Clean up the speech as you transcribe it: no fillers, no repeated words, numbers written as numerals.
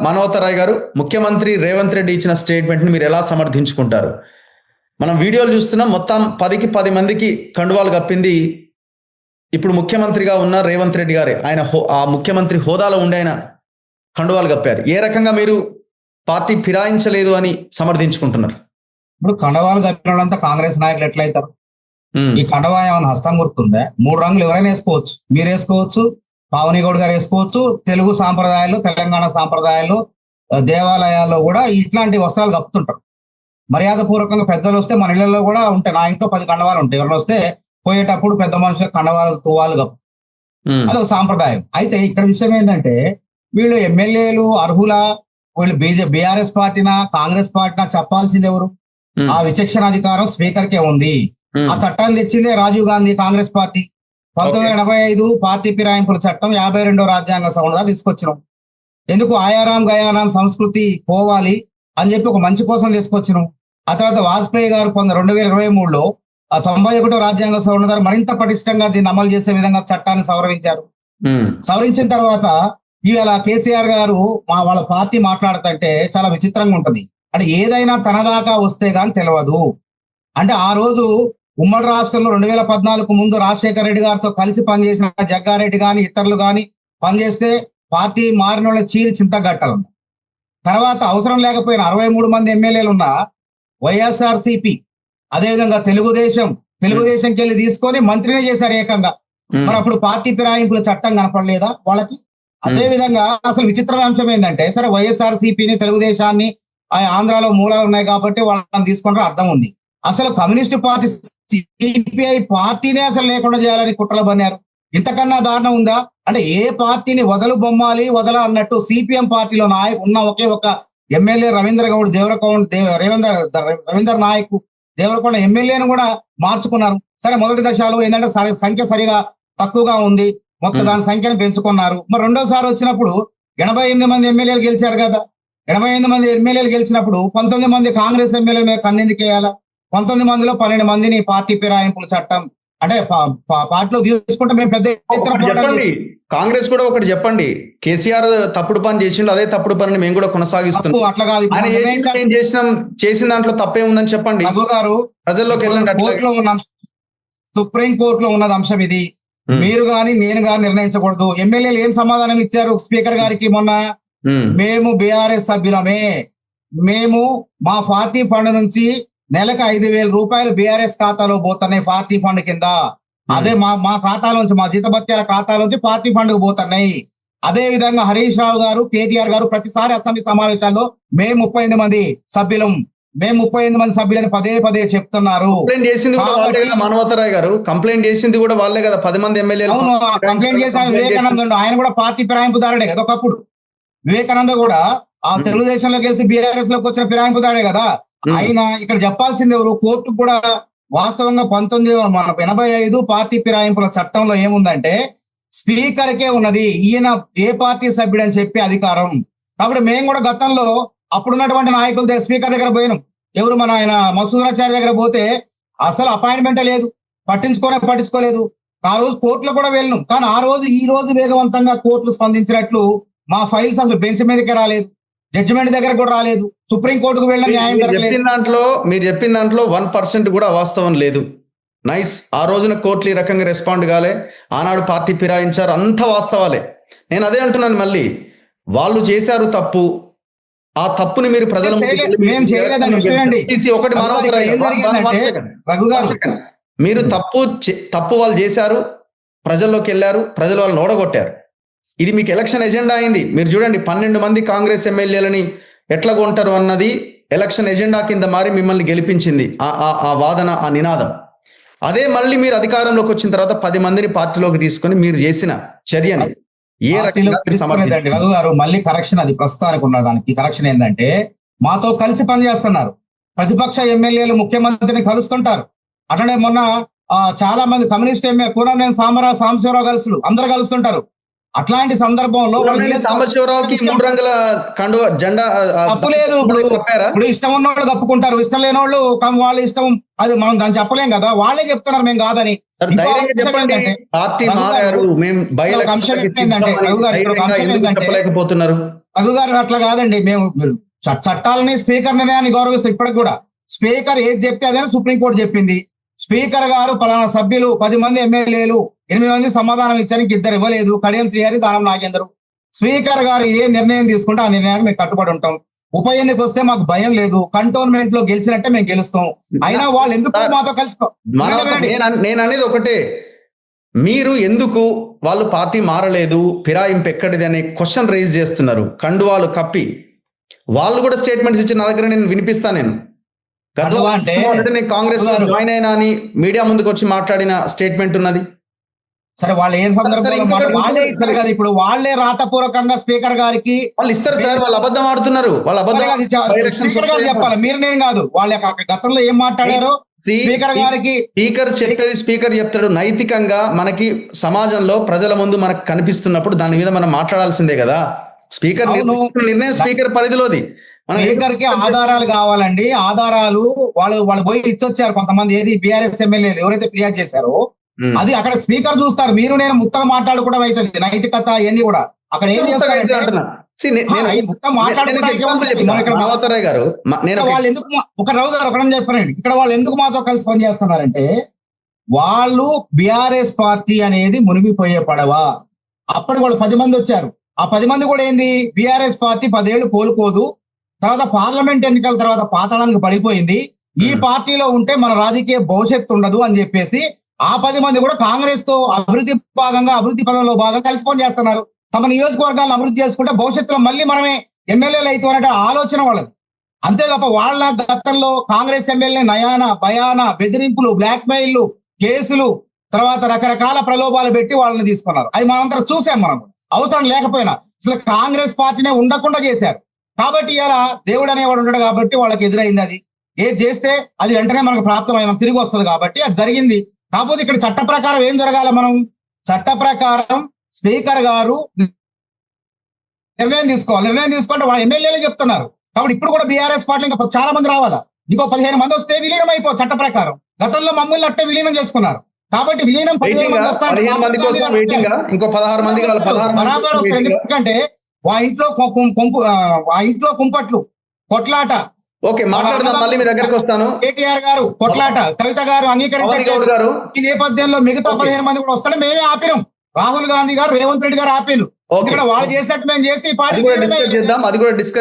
మానవతరాయ్ గారు, ముఖ్యమంత్రి రేవంత్ రెడ్డి ఇచ్చిన స్టేట్మెంట్ ని మీరు ఎలా సమర్థించుకుంటారు? మనం వీడియోలు చూస్తున్నాం, మొత్తం 10కి 10 మందికి కండువాలు కప్పింది ఇప్పుడు ముఖ్యమంత్రిగా ఉన్న రేవంత్ రెడ్డి గారే. ఆయన ఆ ముఖ్యమంత్రి హోదాలో ఉండి ఆయన కండువాలు కప్పారు. ఏ రకంగా మీరు పార్టీ ఫిరాయించలేదు అని సమర్థించుకుంటున్నారు? ఇప్పుడు కండవాలు కప్పిన వాళ్ళంతా కాంగ్రెస్ నాయకులు ఎట్లయితారు? ఈ కండవా ఏమైనా హస్తం గుర్తుందా? 3 రంగులు ఎవరైనా వేసుకోవచ్చు. మీరు వేసుకోవచ్చు, పావని గౌడ్ గారు వేసుకోవచ్చు. తెలుగు సాంప్రదాయాలు, తెలంగాణ సాంప్రదాయాలు, దేవాలయాల్లో కూడా ఇట్లాంటి వస్త్రాలు కప్పుతుంటారు. మర్యాద పూర్వకంగా పెద్దలు వస్తే మన ఇళ్లలో కూడా ఉంటాయి. నా ఇంట్లో 10 కండవాలు ఉంటాయి. ఎవరైనా వస్తే పోయేటప్పుడు పెద్ద మనుషులకు కండవాలు, తువ్వాలు కప్పు, అదొక సాంప్రదాయం. అయితే ఇక్కడ విషయం ఏంటంటే, వీళ్ళు ఎమ్మెల్యేలు అర్హులా, వీళ్ళు బీఆర్ఎస్ పార్టీనా కాంగ్రెస్ పార్టీనా చెప్పాల్సింది ఎవరు? ఆ విచక్షణ అధికారం స్పీకర్ కే ఉంది. ఆ చట్టాన్ని తెచ్చిందే రాజీవ్ గాంధీ కాంగ్రెస్ పార్టీ. 1985 పార్టీ ఫిరాయింపుల చట్టం 52వ రాజ్యాంగ సవరణగా తీసుకొచ్చినాం. ఎందుకు ఆయారాం గయారాం సంస్కృతి పోవాలి అని చెప్పి ఒక మంచి కోసం తీసుకొచ్చినాం. ఆ తర్వాత వాజ్పేయి గారు 2023లో 91వ రాజ్యాంగ సవరణ ద్వారా మరింత పటిష్టంగా దీన్ని అమలు చేసే విధంగా చట్టాన్ని సవరించారు. సవరించిన తర్వాత ఇవాళ కేసీఆర్ గారు వాళ్ళ పార్టీ మాట్లాడుతుంటే చాలా విచిత్రంగా ఉంటది. అంటే ఏదైనా తన దాకా వస్తే గాని తెలియదు. అంటే ఆ రోజు ఉమ్మడి రాష్ట్రంలో 2014 ముందు రాజశేఖర రెడ్డి గారితో కలిసి పనిచేసిన జగ్గారెడ్డి గాని ఇతరులు గాని పనిచేస్తే పార్టీ మారిన వాళ్ళ చీరి చింతగట్టాలన్న తర్వాత అవసరం లేకపోయిన 63 మంది ఎమ్మెల్యేలు ఉన్న వైఎస్ఆర్సీపీ, అదేవిధంగా తెలుగుదేశంకి వెళ్ళి తీసుకొని మంత్రినే చేశారు ఏకంగా. మరి అప్పుడు పార్టీ ఫిరాయింపుల చట్టం కనపడలేదా వాళ్ళకి? అదే విధంగా అసలు విచిత్రమైన అంశం ఏంటంటే, సరే వైఎస్ఆర్సీపీని తెలుగుదేశాన్ని ఆంధ్రాలో మూలాలు ఉన్నాయి కాబట్టి వాళ్ళని తీసుకుంటారు, అర్థం ఉంది. అసలు కమ్యూనిస్టు పార్టీ సిపిఐ పార్టీనే అసలు లేకుండా చేయాలని కుట్రలు పన్నారు. ఇంతకన్నా దారుణం ఉందా? అంటే ఏ పార్టీని బొమ్మాలి వదల అన్నట్టు సిపిఎం పార్టీలో ఉన్న ఒకే ఒక ఎమ్మెల్యే రవీంద్ర గౌడ్ రవీంద్ర నాయక్ దేవరకొండ ఎమ్మెల్యేను కూడా మార్చుకున్నారు. సరే మొదటి దశలో ఏంటంటే సంఖ్య సరిగా తక్కువగా ఉంది, మొత్తం దాని సంఖ్యను పెంచుకున్నారు. మరి రెండోసారి వచ్చినప్పుడు 88 మంది ఎమ్మెల్యేలు గెలిచారు కదా. 88 మంది ఎమ్మెల్యేలు గెలిచినప్పుడు 19 మంది కాంగ్రెస్ ఎమ్మెల్యేల మీద కన్నెందుకు వేయాలా? 19 మందిలో 12 మందిని పార్టీ ఫిరాయింపుల చట్టం అంటే పార్టీలో తీసుకుంటే మేము పెద్ద కాంగ్రెస్ కూడా ఒకటి చెప్పండి, కేసీఆర్ తప్పుడు పని చేసిండు, అదే తప్పుడు పనిని మేము కూడా కొనసాగిస్తున్నాం. అట్లా కాదు, చేసిన దాంట్లో తప్పే ఉందని చెప్పండి. రఘు గారు, ప్రజల్లోకి కోర్టులో ఉన్న సుప్రీం కోర్టులో ఉన్నది అంశం ఇది. మీరు గాని నేను గాని నిర్ణయించకూడదు. ఎమ్మెల్యేలు ఏం సమాధానం ఇచ్చారు స్పీకర్ గారికి మొన్న? మేము బీఆర్ఎస్ సభ్యులమే, మేము మా పార్టీ ఫండ్ నుంచి నెలకు 5,000 రూపాయలు బీఆర్ఎస్ ఖాతాలో పోతున్నాయి పార్టీ ఫండ్ కింద. అదే మా ఖాతాలోంచి, మా జీతభత్యాల ఖాతాలోంచి పార్టీ ఫండ్ కు పోతున్నాయి. అదే విధంగా హరీష్ రావు గారు, కేటీఆర్ గారు ప్రతిసారి అసెంబ్లీ సమావేశాల్లో మేము 38 మంది సభ్యులం, మేము 38 మంది సభ్యులని పదే చెప్తున్నారు. మానవతరాయ్ గారు కంప్లైంట్ చేసింది కూడా వాళ్ళే కదా, 10 మంది ఎమ్మెల్యేలు. అవును, కంప్లైంట్ చేసిన వివేకానంద ఆయన కూడా పార్టీ ఫిరాయింపుదారుడే కదా. ఒకప్పుడు వివేకానంద కూడా ఆ తెలుగుదేశంలో కలిసి బీఆర్ఎస్ లోకి వచ్చిన ఫిరాయింపుదారుడే కదా. ఆయన ఇక్కడ చెప్పాల్సింది ఎవరు? కోర్టు కూడా వాస్తవంగా 1985 పార్టీ ఫిరాయింపుల చట్టంలో ఏముందంటే స్పీకర్కే ఉన్నది, ఈయన ఏ పార్టీ సభ్యుడు అని చెప్పి అధికారం. కాబట్టి మేము కూడా గతంలో అప్పుడున్నటువంటి నాయకుల స్పీకర్ దగ్గర పోయినాం. ఎవరు మన ఆయన మసూదరాచార్య దగ్గర పోతే అసలు అపాయింట్మెంటే లేదు, పట్టించుకోలేదు. ఆ రోజు కోర్టులో కూడా వెళ్ళినాం. కానీ ఈ రోజు వేగవంతంగా కోర్టులు స్పందించినట్లు మా ఫైల్స్ అసలు బెంచ్ మీదకే రాలేదు, జడ్జిమెంట్ దగ్గర కూడా రాలేదు, సుప్రీంకోర్టుకు వెళ్ళిన న్యాయం జరగలేదు. మీరు చెప్పిన దాంట్లో 1% కూడా వాస్తవం లేదు. నైస్, ఆ రోజున కోర్టులు ఈ రకంగా రెస్పాండ్ కాలే, ఆనాడు పార్టీ ఫిరాయించారు, అంత వాస్తవాలే. నేను అదే అంటున్నాను, మళ్ళీ వాళ్ళు చేశారు తప్పు, ఆ తప్పుని మీరు ప్రజలు మీరు తప్పు వాళ్ళు చేశారు, ప్రజల్లోకి వెళ్ళారు, ప్రజలు వాళ్ళని ఓడగొట్టారు. ఇది మీకు ఎలక్షన్ ఎజెండా అయింది. మీరు చూడండి, 12 మంది కాంగ్రెస్ ఎమ్మెల్యేలని ఎట్లా కొంటారు అన్నది ఎలక్షన్ ఎజెండా కింద మారి మిమ్మల్ని గెలిపించింది ఆ వాదన, ఆ నినాదం. అదే మళ్ళీ మీరు అధికారంలోకి వచ్చిన తర్వాత 10 మందిని పార్టీలోకి తీసుకొని మీరు చేసిన చర్యని ఏ రకంగా రఘు గారు? మళ్ళీ కరెక్షన్, అది ప్రస్తుతానికి ఉన్న దానికి కరెక్షన్ ఏంటంటే, మాతో కలిసి పనిచేస్తున్నారు. ప్రతిపక్ష ఎమ్మెల్యేలు ముఖ్యమంత్రిని కలుస్తుంటారు. అట్లనే మొన్న చాలా మంది కమ్యూనిస్ట్ ఎమ్మెల్యే కూనంనేని సాంబశివరావు కలుసులు అందరు కలుస్తుంటారు. అట్లాంటి సందర్భంలో సాంబశివరావుకి 3 రంగుల కండువా జెండా తప్పు లేదు. ఇప్పుడు ఇష్టం ఉన్న వాళ్ళు కప్పుకుంటారు, ఇష్టం లేని వాళ్ళు వాళ్ళ ఇష్టం, అది మనం దాన్ని చెప్పలేం కదా. వాళ్ళే చెప్తున్నారు మేము కాదని. చెప్పలేకపోతున్నారు. రఘు గారు అట్లా కాదండి, మేము చట్టాలని స్పీకర్ నిర్ణయాన్ని గౌరవిస్తాం. ఇప్పటికి కూడా స్పీకర్ ఏది చెప్తే అదే సుప్రీంకోర్టు చెప్పింది. స్పీకర్ గారు పలానా సభ్యులు 10 మంది ఎమ్మెల్యేలు 8 మంది సమాధానం ఇచ్చానికి 2 ఇవ్వలేదు, కడియం శ్రీహరి, దానం నాగేందర్. స్పీకర్ గారు ఏ నిర్ణయం తీసుకుంటే ఆ నిర్ణయానికి మేము కట్టుబడి ఉంటాం. ఉప ఎన్నిక వస్తే మాకు భయం లేదు, కంటోన్మెంట్ లో గెలిచినట్టే మేము గెలుస్తాం. అయినా వాళ్ళు ఎందుకు మాతో కలుసుకో. నేను అనేది ఒకటే, మీరు ఎందుకు వాళ్ళు పార్టీ మారలేదు, ఫిరాయింపు ఎక్కడిది అనే క్వశ్చన్ రైజ్ చేస్తున్నారు. కండువాలు కప్పి వాళ్ళు కూడా స్టేట్మెంట్స్ ఇచ్చిన నా దగ్గర నేను వినిపిస్తాను. నేను కాంగ్రెస్ జాయిన్ అయినా అని మీడియా ముందుకు వచ్చి మాట్లాడిన స్టేట్మెంట్ ఉన్నది. సరే, వాళ్ళు ఏ సందర్భంలో వాళ్ళే ఇస్తారు కదా, ఇప్పుడు వాళ్ళే రాతపూర్వకంగా స్పీకర్ గారికి వాళ్ళు ఇస్తారు సార్. వాళ్ళు అబద్ధం ఆడుతున్నారు, వాళ్ళు స్పీకర్ గారు చెప్పాలి, మీరు నేను కాదు. వాళ్ళ గతంలో ఏం మాట్లాడారో స్పీకర్ గారికి స్పీకర్ చెప్తాడు. నైతికంగా మనకి సమాజంలో ప్రజల ముందు మనకు కనిపిస్తున్నప్పుడు దాని మీద మనం మాట్లాడాల్సిందే కదా. స్పీకర్ నిర్ణయం స్పీకర్ పరిధిలోది. స్పీకర్ కి ఆధారాలు కావాలండి. ఆధారాలు వాళ్ళు పోయి ఇచ్చొచ్చారు కొంతమంది. ఏది బీఆర్ఎస్ ఎమ్మెల్యేలు ఎవరైతే ఫిర్యాదు చేశారో అది అక్కడ స్పీకర్ చూస్తారు. మీరు నేను ముత్తగా మాట్లాడుకోవడం అవుతుంది, నైతికత ఇవన్నీ కూడా అక్కడ ఏం చేస్తారంటే వాళ్ళు ఎందుకు ఒక రావు గారు ఒకటని చెప్పారండి, ఇక్కడ వాళ్ళు ఎందుకు మాతో కలిసి పనిచేస్తున్నారంటే వాళ్ళు బీఆర్ఎస్ పార్టీ అనేది మునిగిపోయే పడవ. అప్పుడు వాళ్ళు 10 మంది వచ్చారు. ఆ 10 మంది కూడా ఏంది, బీఆర్ఎస్ పార్టీ 10 ఏళ్లు కోలుకోదు, తర్వాత పార్లమెంట్ ఎన్నికల తర్వాత పాతాళానికి పడిపోయింది, ఈ పార్టీలో ఉంటే మన రాజకీయ భవిష్యత్తు ఉండదు అని చెప్పేసి ఆ 10 మంది కూడా కాంగ్రెస్ తో అభివృద్ధి పదంలో భాగంగా కలిసి పని చేస్తున్నారు. తమ నియోజకవర్గాలను అభివృద్ధి చేసుకుంటే భవిష్యత్తులో మళ్ళీ మనమే ఎమ్మెల్యేలు అవుతామనే ఆలోచన వాళ్ళది. అంతే తప్ప వాళ్ళ గతంలో కాంగ్రెస్ ఎమ్మెల్యే నయాన భయాన బెదిరింపులు, బ్లాక్ మెయిల్లు, కేసులు, తర్వాత రకరకాల ప్రలోభాలు పెట్టి వాళ్ళని తీసుకున్నారు. అది మనంతా చూసాం. మనం అవసరం లేకపోయినా అసలు కాంగ్రెస్ పార్టీనే ఉండకుండా చేశారు. కాబట్టి ఇలా దేవుడు అనేవాడు ఉంటాడు కాబట్టి వాళ్ళకి ఎదురైంది. అది ఏది చేస్తే అది వెంటనే మనకు ప్రాప్తమైన తిరిగి వస్తుంది కాబట్టి అది జరిగింది. కాకపోతే ఇక్కడ చట్ట ప్రకారం ఏం జరగాలి, మనం చట్ట ప్రకారం స్పీకర్ గారు నిర్ణయం తీసుకోవాలి. నిర్ణయం తీసుకుంటే వాళ్ళ ఎమ్మెల్యేలు చెప్తున్నారు కాబట్టి ఇప్పుడు కూడా బీఆర్ఎస్ పార్టీ ఇంకా చాలా మంది రావాలా, ఇంకో 15 మంది వస్తే విలీనం అయిపో చట్ట ప్రకారం. గతంలో మమ్మల్ని అట్టే విలీనం చేసుకున్నారు కాబట్టి విలీనం 15 మంది వస్తారు. ఎందుకంటే ఆ ఇంట్లో కుంపట్లు కొట్లాట. ఓకే, మాట్లాడదాం, మళ్ళీ మీ దగ్గరికి వస్తాను. కేటీఆర్ గారు కొట్లాట, కవిత గారు అంగీకరించారు. ఈ నేపథ్యంలో మిగతా 15 మంది కూడా వస్తారని మేమే ఆపినాం. రాహుల్ గాంధీ గారు, రేవంత్ రెడ్డి గారు ఆపిలు. ఇక్కడ వాళ్ళు చేసినట్టు మేము చేస్తే ఈ పార్టీ అది కూడా డిస్కస్